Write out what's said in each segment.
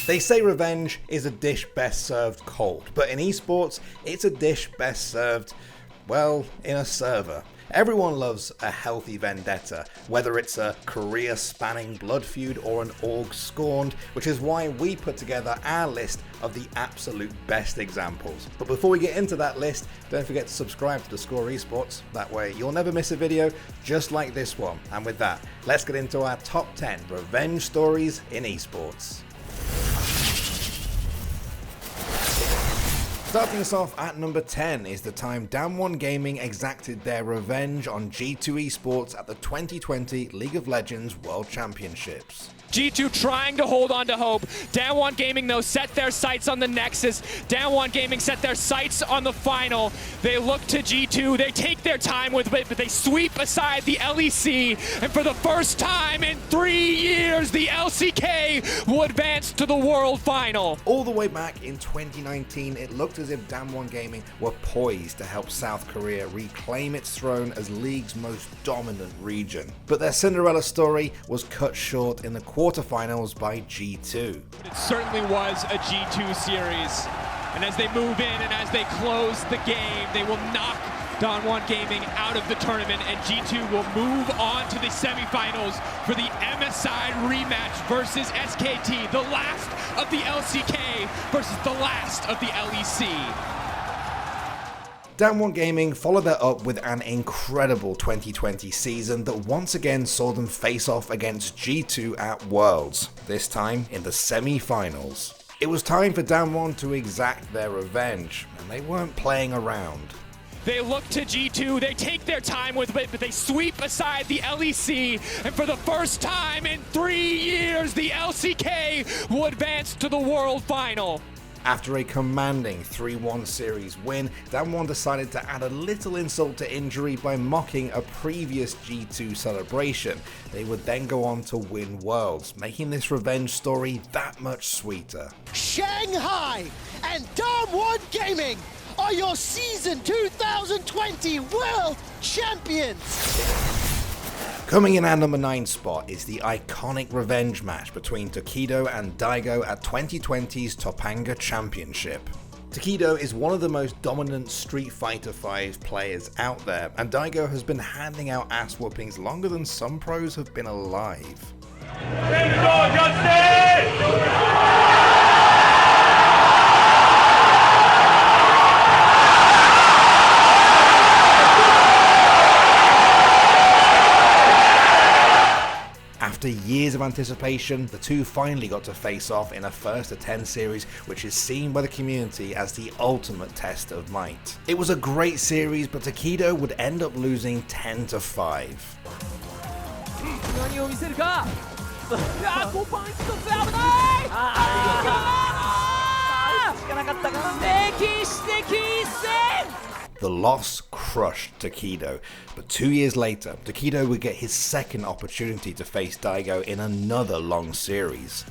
They say revenge is a dish best served cold, but in esports, it's a dish best served, well, in a server. Everyone loves a healthy vendetta, whether it's a career-spanning blood feud or an org scorned, which is why we put together our list of the absolute best examples. But before we get into that list, don't forget to subscribe to theScore Esports, that way you'll never miss a video just like this one. And with that, let's get into our top 10 revenge stories in esports. Starting us off at number 10 is the time Damwon Gaming exacted their revenge on G2 Esports at the 2020 League of Legends World Championships. G2 trying to hold on to hope. Damwon Gaming, though, set their sights on the Nexus. Damwon Gaming set their sights on the final. They look to G2. They take their time with it, but they sweep aside the LEC. And for the first time in 3 years, the LCK will advance to the World Final. All the way back in 2019, it looked as if Damwon Gaming were poised to help South Korea reclaim its throne as League's most dominant region. But their Cinderella story was cut short in the quarterfinals by G2. It certainly was a G2 series. And as they move in and as they close the game, they will knock Damwon Gaming out of the tournament, and G2 will move on to the semifinals for the MSI rematch versus SKT, the last of the LCK versus the last of the LEC. Damwon Gaming followed that up with an incredible 2020 season that once again saw them face off against G2 at Worlds, this time in the semi-finals. It was time for Damwon to exact their revenge, and they weren't playing around. They look to G2, they take their time with it, but they sweep aside the LEC, and for the first time in 3 years, the LCK will advance to the World Final. After a commanding 3-1 series win, Damwon decided to add a little insult to injury by mocking a previous G2 celebration. They would then go on to win Worlds, making this revenge story that much sweeter. Shanghai and Damwon Gaming are your season 2020 World Champions! Coming in at number 9 spot is the iconic revenge match between Tokido and Daigo at 2020's Topanga Championship. Tokido is one of the most dominant Street Fighter V players out there, and Daigo has been handing out ass whoopings longer than some pros have been alive. After years of anticipation, the two finally got to face off in a first to 10 series, which is seen by the community as the ultimate test of might. It was a great series, but Tokido would end up losing 10-5. The loss crushed Tokido, but 2 years later, Tokido would get his second opportunity to face Daigo in another long series.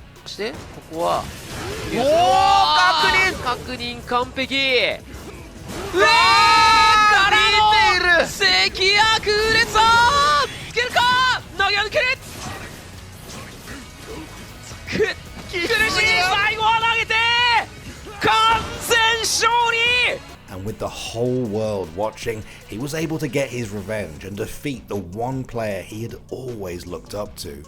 And with the whole world watching, he was able to get his revenge and defeat the one player he had always looked up to.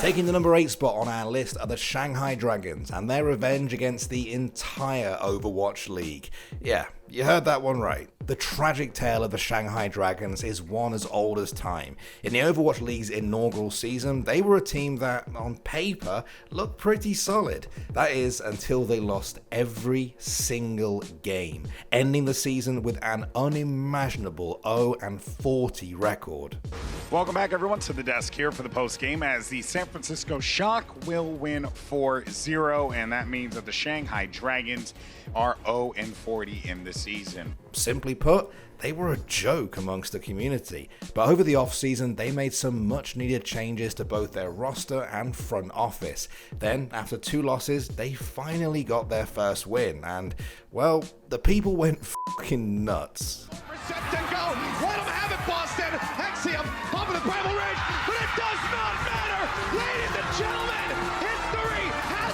Taking the number 8 spot on our list are the Shanghai Dragons and their revenge against the entire Overwatch League. Yeah, you heard that one right. The tragic tale of the Shanghai Dragons is one as old as time. In the Overwatch League's inaugural season, they were a team that, on paper, looked pretty solid. That is, until they lost every single game, ending the season with an unimaginable 0-40 record. Welcome back, everyone, to the desk here for the post-game, as the San Francisco Shock will win 4-0, and that means that the Shanghai Dragons are 0-40 in the season. Simply put, they were a joke amongst the community, but over the off-season they made some much needed changes to both their roster and front office. Then, after 2 losses, they finally got their first win, and, well, the people went fucking nuts. Let them have it, Boston! Aleksib up in the Bible Ridge, but it does not matter! Ladies and gentlemen, history has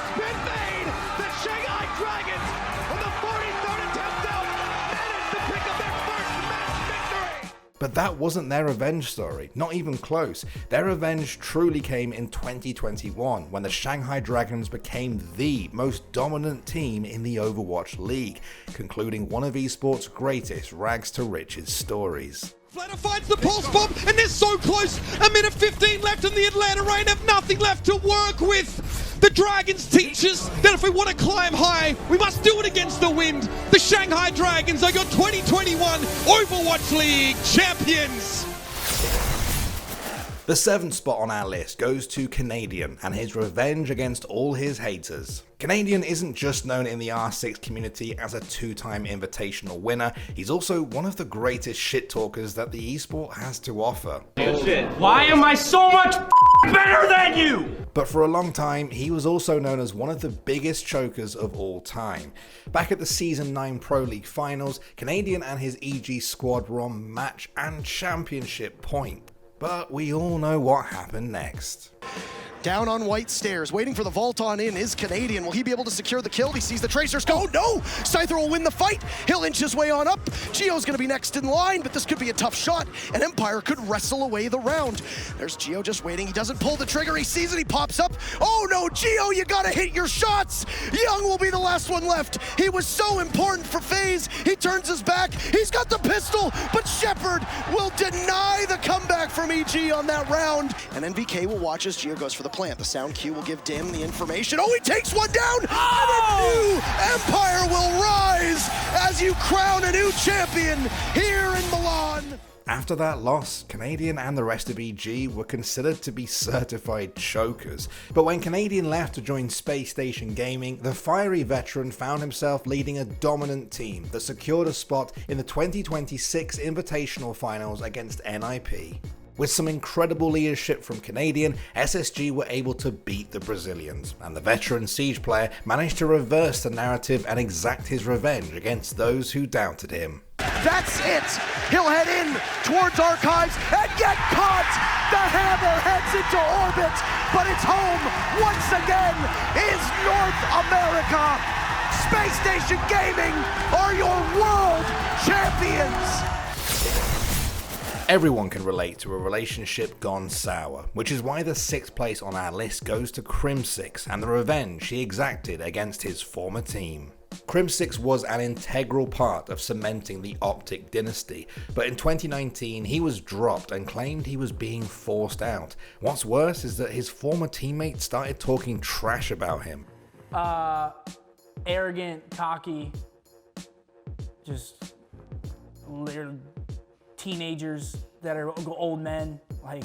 that wasn't their revenge story, not even close. Their revenge truly came in 2021 when the Shanghai Dragons became the most dominant team in the Overwatch League, concluding one of esports' greatest rags to riches stories. Flatter finds the pulse bomb, and they're so close. A minute 15 left, and the Atlanta Reign have nothing left to work with. The Dragons teach us that if we want to climb high, we must do it against the wind. The Shanghai Dragons are your 2021 Overwatch League champions. The 7th spot on our list goes to Canadian and his revenge against all his haters. Canadian isn't just known in the R6 community as a 2-time invitational winner, he's also one of the greatest shit talkers that the esport has to offer. Why am I so much better than you? But for a long time, he was also known as one of the biggest chokers of all time. Back at the Season 9 Pro League finals, Canadian and his EG squad were on match and championship point. But we all know what happened next. Down on white stairs, waiting for the vault on in is Canadian. Will he be able to secure the kill? He sees the Tracers go. No! Scyther will win the fight. He'll inch his way on up. Geo's going to be next in line, but this could be a tough shot, and Empire could wrestle away the round. There's Geo just waiting. He doesn't pull the trigger. He sees it. He pops up. Oh no, Geo, you got to hit your shots. Young will be the last one left. He was so important for FaZe. He turns his back. He's got the pistol, but Shepard will deny the comeback from EG on that round. And NVK will watch as Geo goes for the plant. The sound cue will give Dim the information. Oh, he takes one down! Oh! And a new Empire will rise as you crown a new champion here in Milan. After that loss, Canadian and the rest of EG were considered to be certified chokers. But when Canadian left to join Space Station Gaming, the fiery veteran found himself leading a dominant team that secured a spot in the 2026 Invitational Finals against NIP. With some incredible leadership from Canadian, SSG were able to beat the Brazilians, and the veteran Siege player managed to reverse the narrative and exact his revenge against those who doubted him. That's it! He'll head in towards Archives and get caught! The hammer heads into orbit, but its home, once again, is North America! Space Station Gaming are your world champions! Everyone can relate to a relationship gone sour, which is why the 6th place on our list goes to Crimsix and the revenge he exacted against his former team. Crimsix was an integral part of cementing the Optic dynasty, but in 2019 he was dropped and claimed he was being forced out. What's worse is that his former teammates started talking trash about him. Arrogant, cocky, just literally teenagers that are old men, like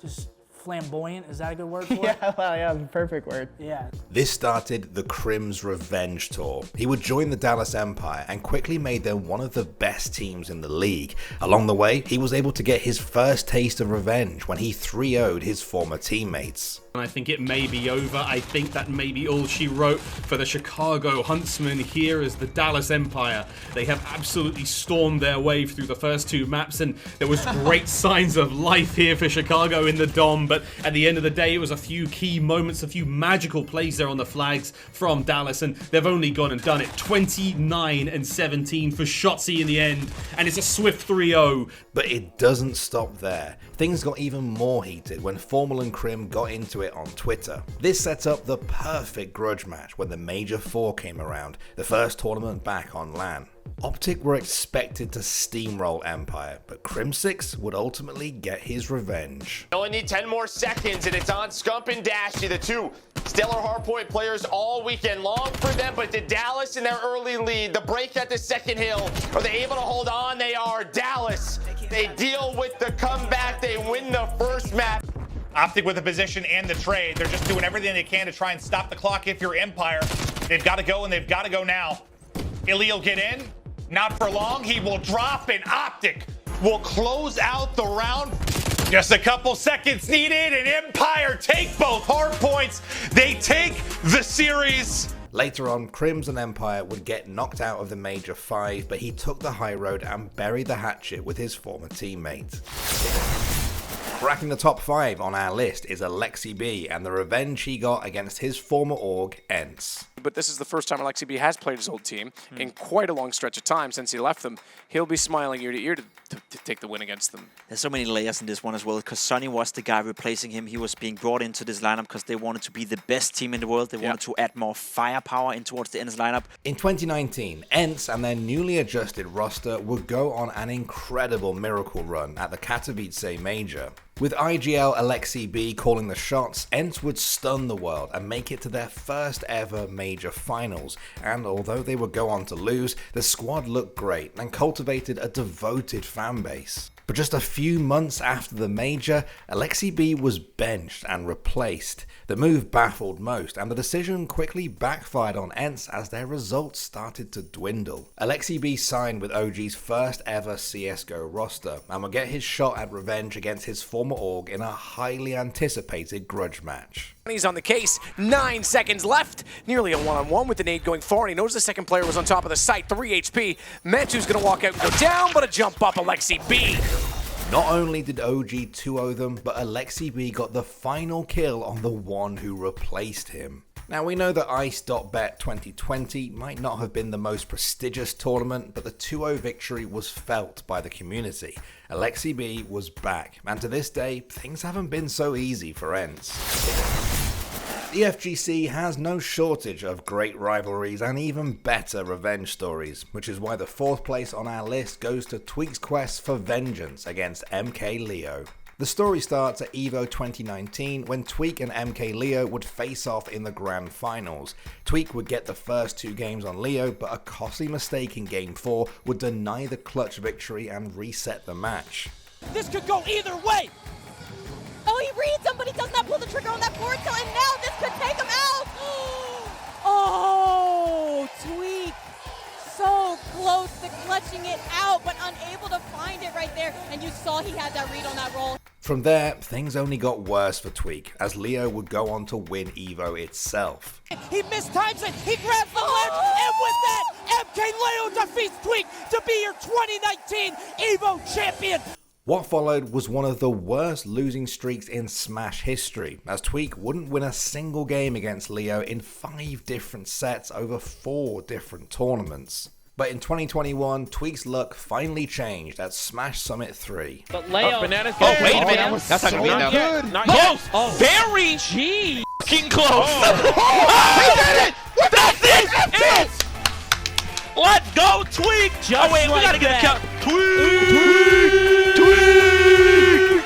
just flamboyant. Is that a good word for it? Yeah, well, yeah, perfect word. Yeah. This started the Crim's revenge tour. He would join the Dallas Empire and quickly made them one of the best teams in the league. Along the way, he was able to get his first taste of revenge when he 3-0'd his former teammates. I think it may be over. I think that may be all she wrote for the Chicago Huntsmen here as the Dallas Empire. They have absolutely stormed their way through the first 2 maps, and there was great signs of life here for Chicago in the Dom, but at the end of the day, it was a few key moments, a few magical plays there on the flags from Dallas, and they've only gone and done it. 29-17 for Shotzi in the end, and it's a swift 3-0. But it doesn't stop there. Things got even more heated when Formal and Crim got into it on Twitter. This set up the perfect grudge match when the Major 4 came around, the first tournament back on LAN. Optic were expected to steamroll Empire, but Crimsix would ultimately get his revenge. Only need 10 more seconds, and it's on Scump and Dashy, the 2 stellar hardpoint players all weekend long for them, but did Dallas in their early lead, the break at the second hill, are they able to hold on? They are. Dallas, they deal with the comeback, they win the first map. Optic with the position and the trade. They're just doing everything they can to try and stop the clock. If you're Empire, they've got to go, and they've got to go now. Illy will get in. Not for long. He will drop, and Optic will close out the round. Just a couple seconds needed, and Empire take both hard points. They take the series. Later on, Crims and Empire would get knocked out of the Major 5, but he took the high road and buried the hatchet with his former teammate. Cracking the top 5 on our list is Aleksib and the revenge he got against his former org, ENCE. But this is the first time Aleksib has played his old team in quite a long stretch of time since he left them. He'll be smiling ear to ear to take the win against them. There's so many layers in this one as well, because Sonny was the guy replacing him. He was being brought into this lineup because they wanted to be the best team in the world. They wanted to add more firepower in towards the ENCE lineup. In 2019, ENCE and their newly adjusted roster would go on an incredible miracle run at the Katowice Major. With IGL Aleksib calling the shots, ENCE would stun the world and make it to their first ever major finals, and although they would go on to lose, the squad looked great and cultivated a devoted fanbase. But just a few months after the major, Aleksib was benched and replaced. The move baffled most, and the decision quickly backfired on ENCE as their results started to dwindle. Aleksib signed with OG's first ever CSGO roster, and will get his shot at revenge against his former org in a highly anticipated grudge match. He's on the case, 9 seconds left, nearly a one-on-one with the nade going forward. He knows the second player was on top of the site, 3 HP. Mentu's gonna walk out and go down, but a jump up Aleksib. Not only did OG 2-0 them, but Aleksib got the final kill on the one who replaced him. Now we know that Ice.bet 2020 might not have been the most prestigious tournament, but the 2-0 victory was felt by the community. Aleksib was back, and to this day, things haven't been so easy for ENCE. The FGC has no shortage of great rivalries and even better revenge stories, which is why the 4th place on our list goes to Tweek's quest for vengeance against MKLeo. The story starts at EVO 2019 when Tweek and MKLeo would face off in the grand finals. Tweek would get the first 2 games on Leo, but a costly mistake in game 4 would deny the clutch victory and reset the match. This could go either way! Oh, he reads him, but he does not pull the trigger on that forward tilt, and now this could take him out! Oh, Tweek! So close to clutching it out, but unable to find it right there, and you saw he had that read on that roll. From there, things only got worse for Tweek, as Leo would go on to win EVO itself. He mistimes it, he grabs the ledge, and with that, MKLeo defeats Tweek to be your 2019 EVO champion! What followed was one of the worst losing streaks in Smash history, as Tweek wouldn't win a single game against Leo in 5 different sets over 4 different tournaments. But in 2021, Tweek's luck finally changed at Smash Summit 3. But Leo... Bananas wait a minute. That's not good. Not Close! Oh. Very fucking close! He did it! That's it! That's it! Let's go, Tweek! Just we like gotta get a that. count. Tweek!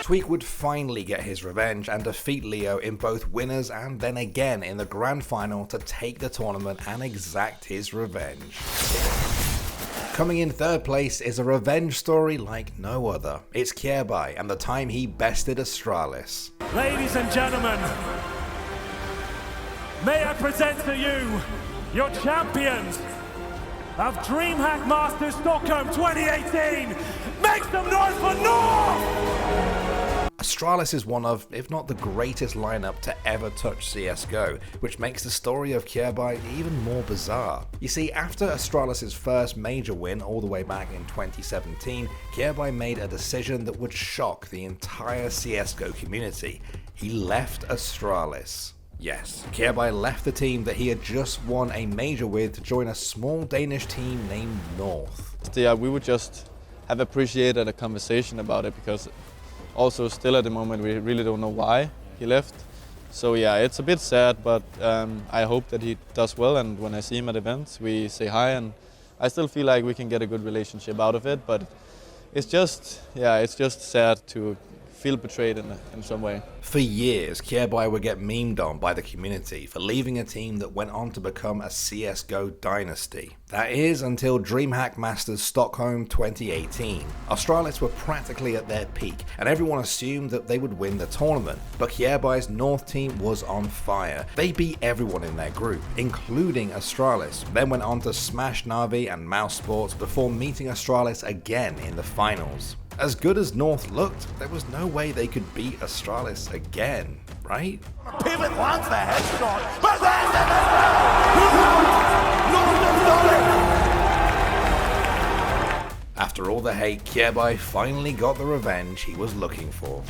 Tweek would finally get his revenge and defeat Leo in both winners and then again in the grand final to take the tournament and exact his revenge. Coming in 3rd place is a revenge story like no other. It's Kjaerbye and the time he bested Astralis. Ladies and gentlemen, may I present to you your champions of DreamHack Masters Stockholm 2018. Make some noise for North! Astralis is one of, if not the greatest lineup to ever touch CSGO, which makes the story of Kjaerbye even more bizarre. You see, after Astralis' first major win all the way back in 2017, Kjaerbye made a decision that would shock the entire CSGO community. He left Astralis. Yes, Kjaerbye left the team that he had just won a major with to join a small Danish team named North. Yeah, we would just have appreciated a conversation about it, because also still at the moment we really don't know why he left. So yeah, it's a bit sad, but I hope that he does well, and when I see him at events we say hi, and I still feel like we can get a good relationship out of it, but it's just, yeah, it's just sad to feel betrayed in some way. For years, Kjaerbye would get memed on by the community for leaving a team that went on to become a CSGO dynasty. That is until DreamHack Masters Stockholm 2018. Astralis were practically at their peak, and everyone assumed that they would win the tournament, but Kjaerbye's North team was on fire. They beat everyone in their group, including Astralis, then went on to smash Na'Vi and Mouse Sports before meeting Astralis again in the finals. As good as North looked, there was no way they could beat Astralis again, right? Pivot wants the headshot, but there's the After all the hate, Kjaerbye finally got the revenge he was looking for.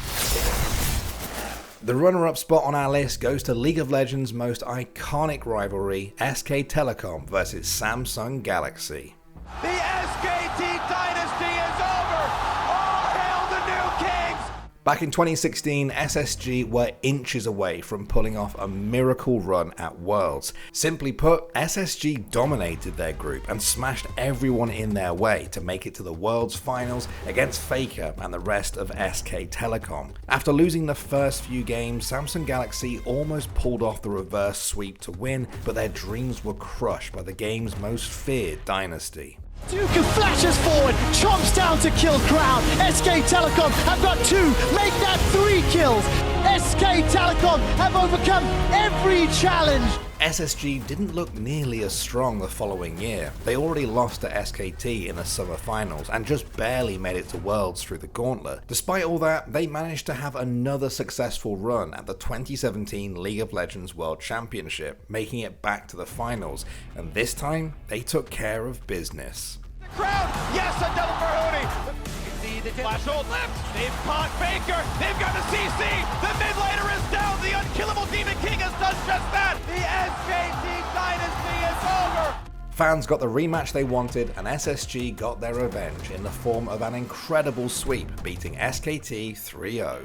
The runner-up spot on our list goes to League of Legends' most iconic rivalry, SK Telecom versus Samsung Galaxy. The SKT dynasty is over! All hail the new kings! Back in 2016, SSG were inches away from pulling off a miracle run at Worlds. Simply put, SSG dominated their group and smashed everyone in their way to make it to the Worlds finals against Faker and the rest of SK Telecom. After losing the first few games, Samsung Galaxy almost pulled off the reverse sweep to win, but their dreams were crushed by the game's most feared dynasty. Duke flashes forward, chomps down to kill Crown. SK Telecom have got 2, make that 3 kills. SK Telecom have overcome every challenge. SSG didn't look nearly as strong the following year. They already lost to SKT in the summer finals and just barely made it to Worlds through the gauntlet. Despite all that, they managed to have another successful run at the 2017 League of Legends World Championship, making it back to the finals, and this time they took care of business. The crowd, yes, a double for Huni. Flash ult left, they've caught Faker, they've got the CC, the mid laner is down, the unkillable Demon King has done just that. The SKT dynasty is over. Fans got the rematch they wanted, and SSG got their revenge in the form of an incredible sweep, beating SKT 3-0.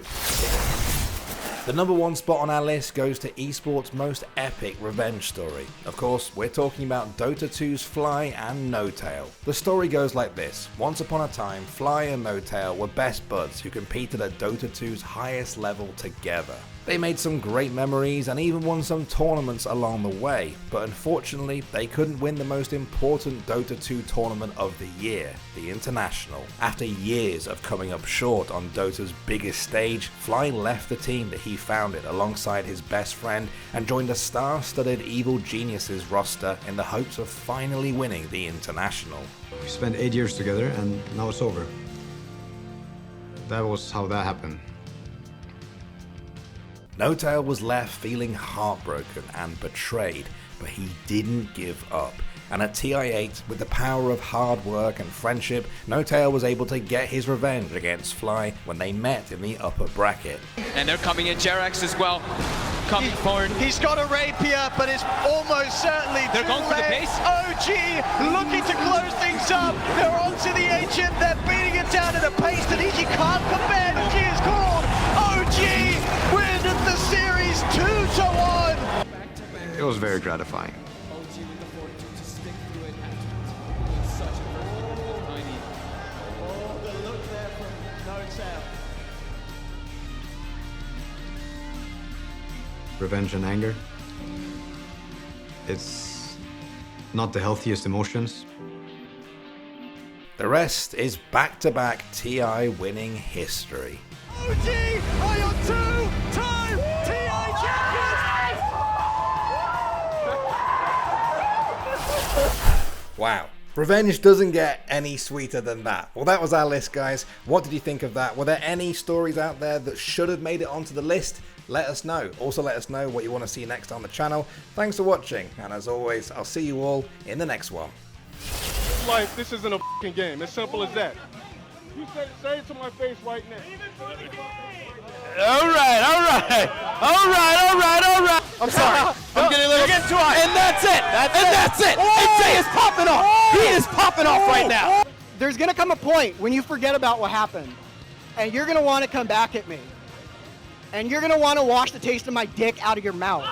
The number 1 spot on our list goes to Esports' most epic revenge story. Of course, we're talking about Dota 2's Fly and Notail. The story goes like this. Once upon a time, Fly and Notail were best buds who competed at Dota 2's highest level together. They made some great memories and even won some tournaments along the way, but unfortunately they couldn't win the most important Dota 2 tournament of the year, the International. After years of coming up short on Dota's biggest stage, Fly left the team that he founded alongside his best friend and joined a star-studded Evil Geniuses roster in the hopes of finally winning the International. We spent 8 years together and now it's over. That was how that happened. Notail was left feeling heartbroken and betrayed, but he didn't give up. And at TI8, with the power of hard work and friendship, Notail was able to get his revenge against Fly when they met in the upper bracket. And they're coming in, Jerax as well. Coming forward. He's got a rapier, but it's almost certainly They're going for the base. OG looking to close things up. They're onto the Ancient. They're beating it down at a pace that he can't compare. OG is called. OG win the series 2-1. It was very gratifying. Revenge and anger. It's not the healthiest emotions. The rest is back-to-back TI winning history. OG are your 2-time TI champions! Wow. Revenge doesn't get any sweeter than that. Well, that was our list, guys. What did you think of that? Were there any stories out there that should have made it onto the list? Let us know. Also, let us know what you want to see next on the channel. Thanks for watching, and as always, I'll see you all in the next one. Life, this isn't a f***ing game. As simple as that. You say it to my face right now. All right. I'm sorry. I'm getting a little too high. And that's it. That's it. Oh! is popping off. He is popping off right now. There's gonna come a point when you forget about what happened, and you're gonna want to come back at me, and you're gonna want to wash the taste of my dick out of your mouth.